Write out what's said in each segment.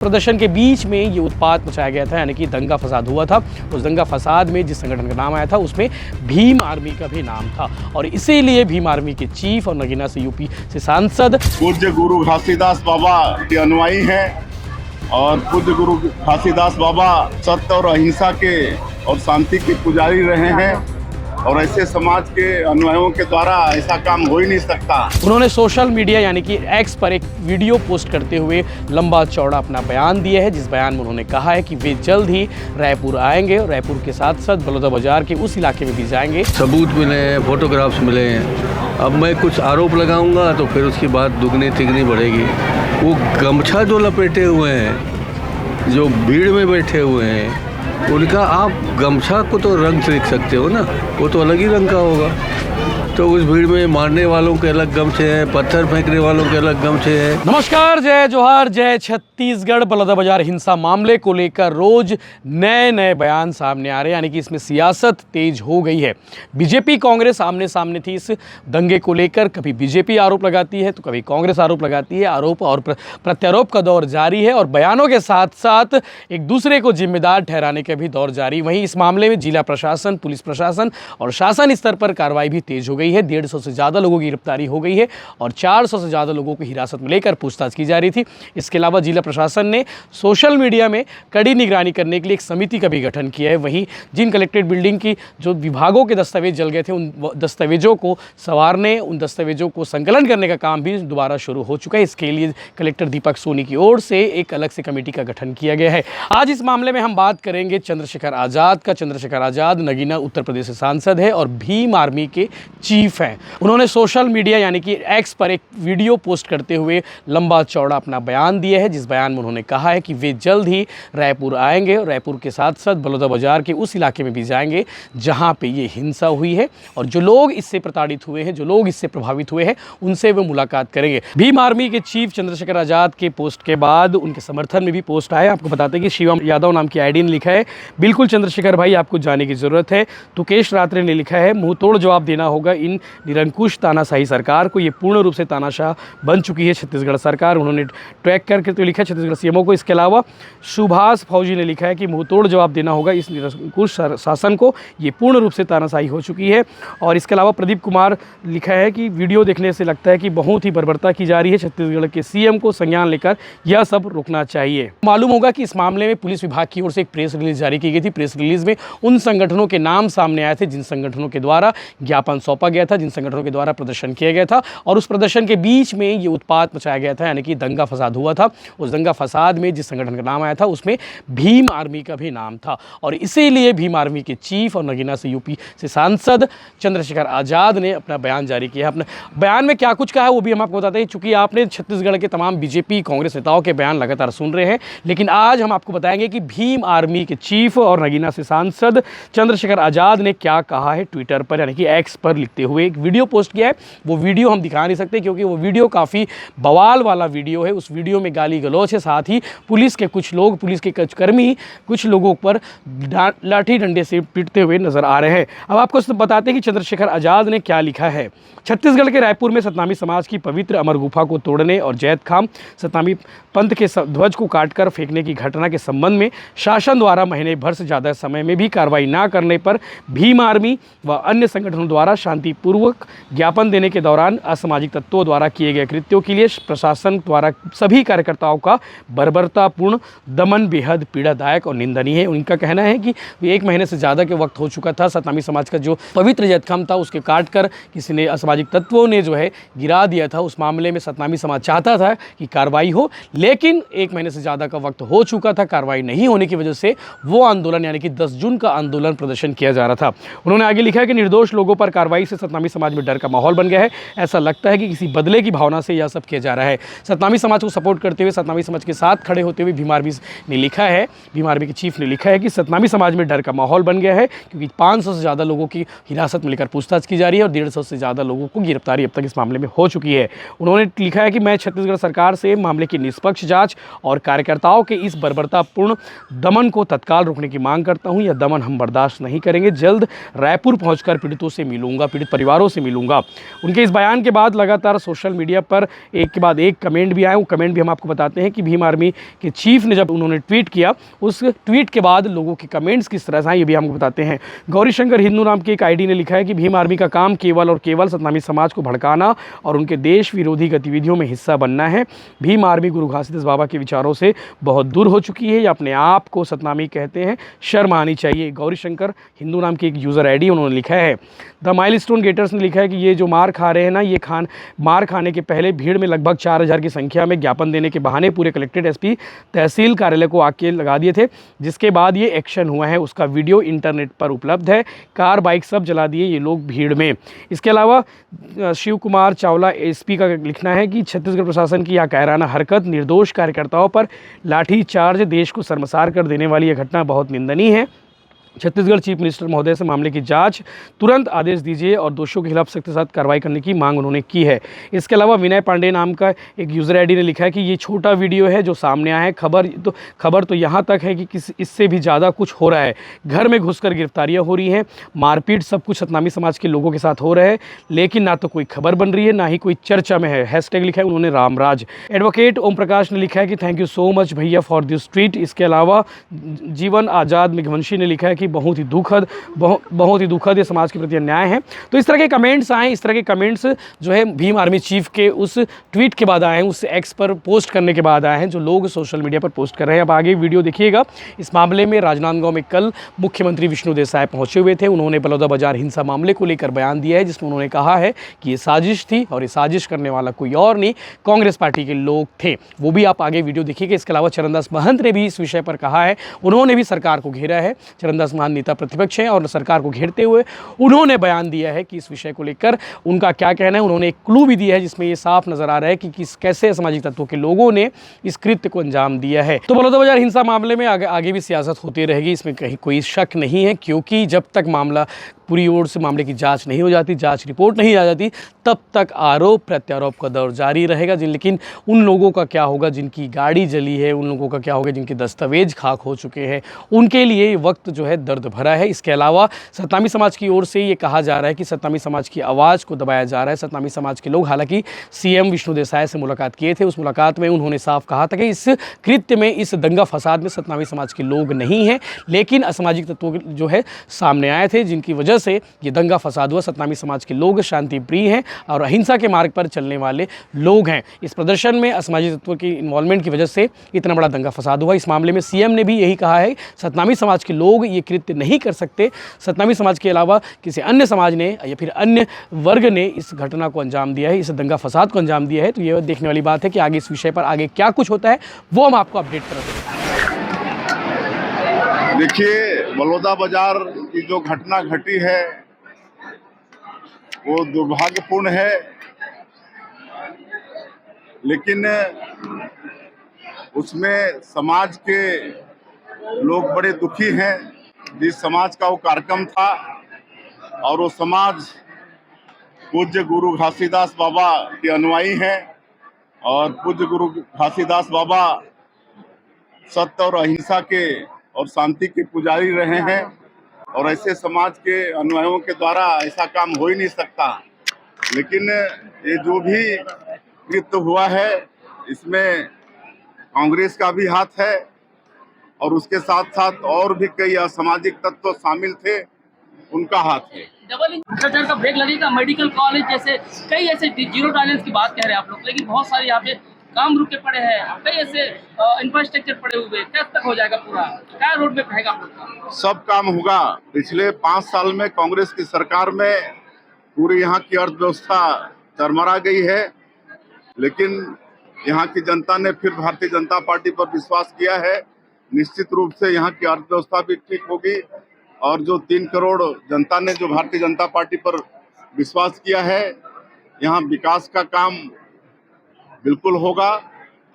प्रदर्शन के बीच में ये उत्पात मचाया गया था, यानी कि दंगा फसाद हुआ था। उस दंगा फसाद में जिस संगठन का नाम आया था उसमें भीम आर्मी का भी नाम था और इसीलिए भीम आर्मी के चीफ और नगीना से यूपी से सांसद पूज्य गुरु घासीदास बाबा के अनुयायी हैं और पूज्य गुरु घासीदास बाबा सत्य और अहिंसा के और शांति के पुजारी रहे हैं और ऐसे समाज के अनुयायियों के द्वारा ऐसा काम हो ही नहीं सकता। उन्होंने सोशल मीडिया यानी कि एक्स पर एक वीडियो पोस्ट करते हुए लंबा चौड़ा अपना बयान दिया है, जिस बयान में उन्होंने कहा है कि वे जल्द ही रायपुर आएंगे और रायपुर के साथ साथ बलौदाबाजार के उस इलाके में भी जाएंगे। सबूत मिले हैं, फोटोग्राफ्स मिले हैं। अब मैं कुछ आरोप लगाऊंगा तो फिर उसकी बात दुगनी तिगनी बढ़ेगी। वो गमछा जो लपेटे हुए हैं, जो भीड़ में बैठे हुए हैं, उनका आप गमछा को तो रंग से देख सकते हो ना, वो तो अलग ही रंग का होगा। तो उस भीड़ में मारने वालों के अलग गमछे हैं, पत्थर फेंकने वालों के अलग गमछे हैं। नमस्कार, जय जोहार, जय छत्तीसगढ़। बलौदाबाजार हिंसा मामले को लेकर रोज नए नए बयान सामने आ रहे हैं, यानी कि इसमें सियासत तेज हो गई है। बीजेपी कांग्रेस आमने सामने थी इस दंगे को लेकर। कभी बीजेपी आरोप लगाती है तो कभी कांग्रेस आरोप लगाती है। आरोप और प्रत्यारोप का दौर जारी है और बयानों के साथ साथ एक दूसरे को जिम्मेदार ठहराने का भी दौर जारी। वहीं इस मामले में जिला प्रशासन, पुलिस प्रशासन और शासन स्तर पर कार्रवाई भी तेज हो गई है। 150 से ज़्यादा लोगों की गिरफ्तारी हो गई है और 400 से ज़्यादा लोगों को हिरासत में लेकर पूछताछ की जा रही थी। इसके अलावा जिला प्रशासन ने सोशल मीडिया में कड़ी निगरानी करने के लिए एक समिति का भी गठन किया है। वहीं जिन कलेक्ट्रेट बिल्डिंग की जो विभागों के दस्तावेज जल गए थे, उन दस्तावेजों को संवारने, उन दस्तावेजों को संकलन करने का काम भी दोबारा शुरू हो चुका है। इसके लिए कलेक्टर दीपक सोनी की ओर से एक अलग से कमेटी का गठन किया गया है। आज इस मामले में हम बात करेंगे चंद्रशेखर आज़ाद का। चंद्रशेखर आज़ाद नगीना उत्तर प्रदेश से सांसद है और भीम आर्मी के चीफ हैं। उन्होंने सोशल मीडिया यानी कि एक्स पर एक वीडियो पोस्ट करते हुए लंबा चौड़ा अपना बयान दिया है, जिस बयान में उन्होंने कहा है कि वे जल्द ही रायपुर आएंगे और रायपुर के साथ साथ बलौदाबाजार के उस इलाके में भी जाएंगे जहां पे ये हिंसा हुई है और जो लोग इससे प्रताड़ित हुए हैं, जो लोग इससे प्रभावित हुए हैं, उनसे वे मुलाकात करेंगे। भीम आर्मी के चीफ चंद्रशेखर आज़ाद के पोस्ट के बाद उनके समर्थन में भी पोस्ट आया। आपको बताते हैं कि शिवम यादव नाम की आईडी ने लिखा है, बिल्कुल चंद्रशेखर भाई, आपको जाने की ज़रूरत है। तुकेश रात्रे ने लिखा है, मुंह तोड़ जवाब देना होगा इन निरंकुश तानाशाही सरकार को। ये पूर्ण रूप से तानाशाह बन चुकी है छत्तीसगढ़ सरकार। उन्होंने ट्रैक करके तो लिखा है छत्तीसगढ़ सीएमओ को। इसके अलावा सुभाष फौजी ने लिखा है कि मुंह तोड़ जवाब देना होगा इस निरंकुश शासन को, ये पूर्ण रूप से तानाशाही हो चुकी है। और इसके अलावा प्रदीप कुमार लिखा है कि वीडियो देखने से लगता है कि बहुत ही बर्बरता की जा रही है। छत्तीसगढ़ के सीएम को संज्ञान लेकर यह सब रुकना चाहिए। मालूम होगा कि इस मामले में पुलिस विभाग की ओर से एक प्रेस रिलीज जारी की गई थी। प्रेस रिलीज में उन संगठनों के नाम सामने आए थे जिन संगठनों के द्वारा ज्ञापन सौंपा गया था, जिन संगठनों के द्वारा प्रदर्शन किया गया था और उस प्रदर्शन के बीच में ये उत्पात मचाया गया था, यानी कि दंगा फसाद हुआ था। उस दंगा फसाद में जिस संगठन का नाम आया था उसमें भीम आर्मी का भी नाम था और इसीलिए भीम आर्मी के चीफ और नगीना से यूपी से सांसद चंद्रशेखर आज़ाद ने अपना बयान जारी किया। अपने बयान में क्या कुछ कहा है वो भी हम आपको बताते हैं। चूँकि आपने छत्तीसगढ़ के तमाम बीजेपी कांग्रेस नेताओं के बयान लगातार सुन रहे हैं, लेकिन आज हम आपको बताएंगे कि भीम आर्मी के चीफ और नगीना से सांसद चंद्रशेखर आज़ाद ने क्या कहा है ट्विटर पर, यानी कि एक्स पर लिखते हुए एक वीडियो पोस्ट किया है। वो वीडियो हम दिखा नहीं सकते क्योंकि वो वीडियो काफ़ी बवाल वाला वीडियो है। उस वीडियो में गाली गलौज है, साथ ही पुलिस के कुछ लोग, पुलिस के कुछ कर्मी कुछ लोगों पर लाठी डंडे से पीटते हुए नजर आ रहे हैं। अब आपको बताते हैं कि चंद्रशेखर आज़ाद ने क्या लिखा है। छत्तीसगढ़ के रायपुर में सतनामी समाज की पवित्र अमर गुफा को तोड़ने और जैत खाम सतनामी पंथ के ध्वज को काटकर फेंकने की घटना के संबंध में शासन द्वारा महीने भर से ज़्यादा समय में भी कार्रवाई न करने पर भीम आर्मी व अन्य संगठनों द्वारा शांतिपूर्वक ज्ञापन देने के दौरान असामाजिक तत्वों द्वारा किए गए कृत्यों के लिए प्रशासन द्वारा सभी कार्यकर्ताओं का बर्बरतापूर्ण दमन बेहद पीड़ादायक और निंदनीय है। उनका कहना है कि 1 महीने से ज़्यादा के वक्त हो चुका था। सतनामी समाज का जो पवित्र जैतखाम था उसके काटकर किसी ने असामाजिक तत्वों ने जो है गिरा दिया था। उस मामले में सतनामी समाज चाहता था कि कार्रवाई हो, लेकिन 1 महीने से ज़्यादा का वक्त हो चुका था। कार्रवाई नहीं होने की वजह से वो आंदोलन यानी कि 10 जून का आंदोलन प्रदर्शन किया जा रहा था। उन्होंने आगे लिखा है कि निर्दोष लोगों पर कार्रवाई से सतनामी समाज में डर का माहौल बन गया है। ऐसा लगता है कि किसी बदले की भावना से यह सब किया जा रहा है। सतनामी समाज को सपोर्ट करते हुए, सतनामी समाज के साथ खड़े होते हुए भीम आर्मी ने लिखा है, भीम आर्मी के चीफ ने लिखा है कि सतनामी समाज में डर का माहौल बन गया है क्योंकि 500 से ज़्यादा लोगों की हिरासत में लेकर पूछताछ की जा रही है और 150 से ज़्यादा लोगों को गिरफ्तारी अब तक इस मामले में हो चुकी है। उन्होंने लिखा है कि मैं छत्तीसगढ़ सरकार से मामले की निष्पक्ष जाँच और कार्यकर्ताओं के इस बर्बरतापूर्ण दमन को तत्काल रोकने की मांग करता हूँ। यह दमन हम बर्दाश्त नहीं करेंगे। जल्द रायपुर पहुँचकर पीड़ितों से मिलूंगा। पीड़ितों परिवारों से मिलूंगा। उनके इस बयान के बाद लगातार सोशल मीडिया पर एक के बाद एक कमेंट भी आए। वो कमेंट भी हम आपको बताते हैं कि भीम आर्मी के चीफ ने जब उन्होंने ट्वीट किया, उस ट्वीट के बाद लोगों के कमेंट्स किस तरह से आए ये भी हमको बताते हैं। गौरीशंकर हिंदू नाम की एक आईडी ने लिखा है कि भीम आर्मी का काम केवल और केवल सतनामी समाज को भड़काना और उनके देश विरोधी गतिविधियों में हिस्सा बनना है। भीम आर्मी गुरु घासीदास बाबा के विचारों से बहुत दूर हो चुकी है। ये अपने आप को सतनामी कहते हैं, शर्म आनी चाहिए। गौरीशंकर हिंदू नाम की एक यूज़र आईडी उन्होंने लिखा है। द माइलस्टोन गेटर्स ने लिखा है कि ये जो मार खा रहे हैं ना, ये मार खाने के पहले भीड़ में लगभग 4000 की संख्या में ज्ञापन देने के बहाने पूरे कलेक्ट्रेट एसपी तहसील कार्यालय को आके लगा दिए थे, जिसके बाद ये एक्शन हुआ है। उसका वीडियो इंटरनेट पर उपलब्ध है। कार बाइक सब जला दिए ये लोग भीड़ में। इसके अलावा शिव कुमार चावला एसपी का लिखना है कि छत्तीसगढ़ प्रशासन की यह कायराना हरकत, निर्दोष कार्यकर्ताओं पर लाठी चार्ज, देश को शर्मसार कर देने वाली यह घटना बहुत निंदनीय है। छत्तीसगढ़ चीफ मिनिस्टर महोदय से मामले की जांच तुरंत आदेश दीजिए और दोषियों के खिलाफ सख्त से सख्त कार्रवाई करने की मांग उन्होंने की है। इसके अलावा विनय पांडे नाम का एक यूज़र आईडी ने लिखा है कि ये छोटा वीडियो है जो सामने आया है। खबर तो यहाँ तक है कि इससे भी ज़्यादा कुछ हो रहा है। घर में घुसकर गिरफ्तारियाँ हो रही हैं, मारपीट, सब कुछ सतनामी समाज के लोगों के साथ हो रहा है, लेकिन ना तो कोई खबर बन रही है, ना ही कोई चर्चा में है। हैशटैग लिखा है उन्होंने रामराज। एडवोकेट ओम प्रकाश ने लिखा है कि थैंक यू सो मच भैया फॉर दिस ट्वीट। इसके अलावा जीवन आज़ाद मेघवंशी ने लिखा है कि बहुत ही दुखद ये समाज के प्रति अन्याय है। तो इस तरह के कमेंट्स आए। इस तरह के कमेंट्स जो है भीम आर्मी चीफ के उस ट्वीट के बाद आए हैं, उस एक्स पर पोस्ट करने के बाद आए हैं, जो लोग सोशल मीडिया पर पोस्ट कर रहे हैं। अब आगे वीडियो देखिएगा। इस मामले में राजनांदगांव में कल मुख्यमंत्री विष्णु देसाई पहुंचे हुए थे। उन्होंने बलौदाबाजार हिंसा मामले को लेकर बयान दिया है, जिसमें उन्होंने कहा है कि ये साजिश थी और ये साजिश करने वाला कोई और नहीं, कांग्रेस पार्टी के लोग थे। वो भी आप आगे वीडियो देखिएगा। इसके अलावा चरणदास महंत ने भी इस विषय पर कहा है। उन्होंने भी सरकार को घेरा है। चरणदास महंत नेता प्रतिपक्ष है और सरकार को घेरते हुए उन्होंने बयान दिया है कि इस विषय को लेकर उनका क्या कहना है। उन्होंने एक क्लू भी दिया है जिसमें ये साफ नजर आ रहा है कि कैसे असामाजिक तत्वों के लोगों ने इस कृत्य को अंजाम दिया है। तो बलौदाबाजार हिंसा मामले में आगे भी सियासत होती रहेगी, इसमें कहीं कोई शक नहीं है, क्योंकि जब तक मामला पूरी ओर से मामले की जांच नहीं हो जाती, जांच रिपोर्ट नहीं आ जाती, तब तक आरोप प्रत्यारोप का दौर जारी रहेगा। लेकिन उन लोगों का क्या होगा जिनकी गाड़ी जली है, उन लोगों का क्या होगा जिनके दस्तावेज खाक हो चुके हैं, उनके लिए ये वक्त जो है दर्द भरा है। इसके अलावा सतनामी समाज की ओर से ये कहा जा रहा है कि सतनामी समाज की आवाज़ को दबाया जा रहा है। सतनामी समाज के लोग, हालांकि सीएम विष्णु देसाई से मुलाकात किए थे, उस मुलाकात में उन्होंने साफ कहा था कि इस कृत्य में, इस दंगा फसाद में सतनामी समाज के लोग नहीं हैं, लेकिन असामाजिक तत्वों जो है सामने आए थे, जिनकी वजह से ये दंगा फसाद हुआ। सतनामी समाज के लोग शांति प्रिय हैं और अहिंसा के मार्ग पर चलने वाले लोग हैं। इस प्रदर्शन में असामाजिक तत्वों की इन्वॉल्वमेंट की वजह से इतना बड़ा दंगा फसाद हुआ। इस मामले में सीएम ने भी यही कहा है, सतनामी समाज के लोग ये कृत्य नहीं कर सकते। सतनामी समाज के अलावा किसी अन्य समाज ने या फिर अन्य वर्ग ने इस घटना को अंजाम दिया है, इस दंगा फसाद को अंजाम दिया है। तो ये देखने वाली बात है कि आगे इस विषय पर आगे क्या कुछ होता है, वो हम आपको अपडेट करते हैं। देखिए, बलौदाबाजार की जो घटना घटी है वो दुर्भाग्यपूर्ण है, लेकिन उसमें समाज के लोग बड़े दुखी हैं। जिस समाज का वो कार्यक्रम था और वो समाज पूज्य गुरु घासीदास बाबा के अनुयायी हैं और पूज्य गुरु घासीदास बाबा सत्य और अहिंसा के और शांति के पुजारी रहे हैं और ऐसे समाज के अनुयायियों के द्वारा ऐसा काम हो ही नहीं सकता। लेकिन ये जो भी कृत्य हुआ है इसमें कांग्रेस का भी हाथ है और उसके साथ साथ और भी कई असामाजिक तत्व शामिल थे, उनका हाथ है। डबल इंफ्रास्ट्रक्चर का ब्रेक लगेगा, मेडिकल कॉलेज जैसे कई ऐसे जीरो टॉलरेंस की बात कह रहे हैं आप लोग, लेकिन बहुत सारे यहाँ पे काम रुके पड़े हैं, कई ऐसे इंफ्रास्ट्रक्चर पड़े हुए, कब तक हो जाएगा पूरा, क्या रोड पे रहेगा आप लोग का? सब काम होगा। पिछले 5 साल में कांग्रेस की सरकार में पूरी यहाँ की अर्थव्यवस्था चरमरा गई है, लेकिन यहाँ की जनता ने फिर भारतीय जनता पार्टी पर विश्वास किया है। निश्चित रूप से यहाँ की अर्थव्यवस्था भी ठीक होगी और जो 3 करोड़ जनता ने जो भारतीय जनता पार्टी पर विश्वास किया है, यहाँ विकास का काम बिल्कुल होगा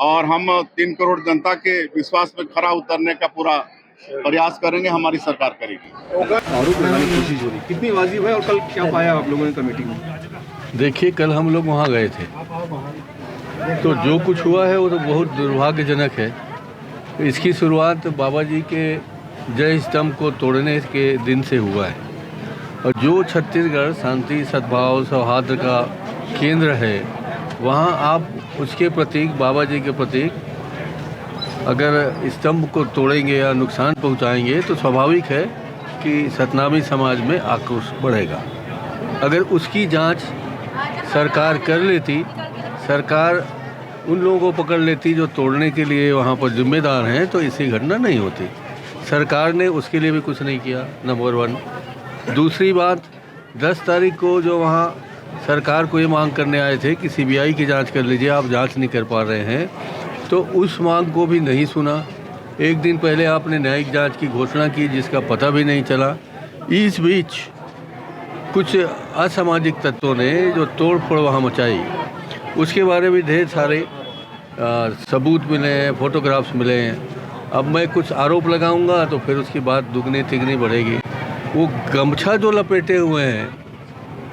और हम 3 करोड़ जनता के विश्वास में खरा उतरने का पूरा प्रयास करेंगे, हमारी सरकार करेगी। आरोप लगाने की कोशिश हो रही, कितनी वाजिब है और कल क्या पाया आप लोगों ने कमेटी में? देखिए, कल हम लोग वहाँ गए थे तो जो कुछ हुआ है वो तो बहुत दुर्भाग्यजनक है। इसकी शुरुआत बाबा जी के जय स्तंभ को तोड़ने के दिन से हुआ है और जो छत्तीसगढ़ शांति सद्भाव सौहार्द का केंद्र है, वहाँ आप उसके प्रतीक बाबा जी के प्रतीक अगर स्तंभ को तोड़ेंगे या नुकसान पहुँचाएंगे तो स्वाभाविक है कि सतनामी समाज में आक्रोश बढ़ेगा। अगर उसकी जांच सरकार कर लेती, सरकार उन लोगों को पकड़ लेती जो तोड़ने के लिए वहाँ पर जिम्मेदार हैं, तो ऐसी घटना नहीं होती। सरकार ने उसके लिए भी कुछ नहीं किया, नंबर 1। दूसरी बात, 10 तारीख को जो वहाँ सरकार को ये मांग करने आए थे कि सीबीआई की जांच कर लीजिए, आप जांच नहीं कर पा रहे हैं, तो उस मांग को भी नहीं सुना। एक दिन पहले आपने न्यायिक जांच की घोषणा की जिसका पता भी नहीं चला। इस बीच कुछ असामाजिक तत्वों ने जो तोड़ फोड़ वहाँ मचाई, उसके बारे में ढेर सारे सबूत मिले हैं, फोटोग्राफ्स मिले हैं। अब मैं कुछ आरोप लगाऊंगा तो फिर उसकी बात दुगनी तिगनी बढ़ेगी। वो गमछा जो लपेटे हुए हैं,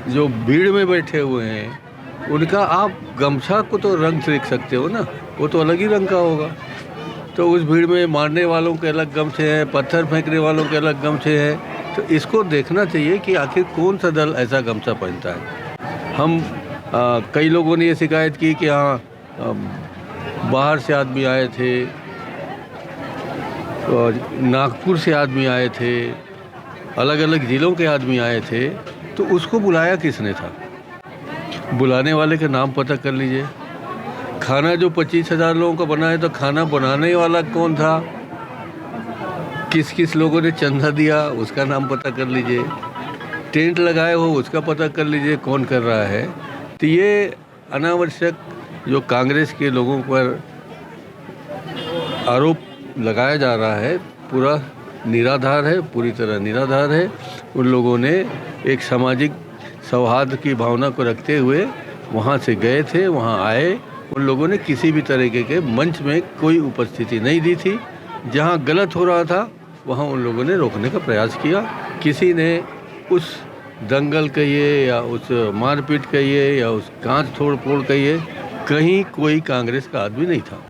जो भीड़ में बैठे हुए हैं, उनका आप गमछा को तो रंग देख सकते हो ना, वो तो अलग ही रंग का होगा। तो उस भीड़ में मारने वालों के अलग गमछे हैं, पत्थर फेंकने वालों के अलग गमछे हैं। तो इसको देखना चाहिए कि आखिर कौन सा दल ऐसा गमछा पहनता है। हम कई लोगों ने ये शिकायत की कि हाँ बाहर से आदमी आए थे और नागपुर से आदमी आए थे, अलग अलग ज़िलों के आदमी आए थे, तो उसको बुलाया किसने था? बुलाने वाले का नाम पता कर लीजिए। खाना जो 25,000 लोगों का बना है, तो खाना बनाने वाला कौन था, किस किस लोगों ने चंदा दिया, उसका नाम पता कर लीजिए। टेंट लगाए हो, उसका पता कर लीजिए कौन कर रहा है। तो ये अनावश्यक जो कांग्रेस के लोगों पर आरोप लगाया जा रहा है, पूरा निराधार है, पूरी तरह निराधार है। उन लोगों ने एक सामाजिक सौहार्द की भावना को रखते हुए वहाँ से गए थे, वहाँ आए। उन लोगों ने किसी भी तरीके के मंच में कोई उपस्थिति नहीं दी थी। जहाँ गलत हो रहा था वहाँ उन लोगों ने रोकने का प्रयास किया। किसी ने उस दंगल कहिए या उस मारपीट कहिए या उस कांच तोड़ फोड़ कहिए, कहीं कोई कांग्रेस का आदमी नहीं था।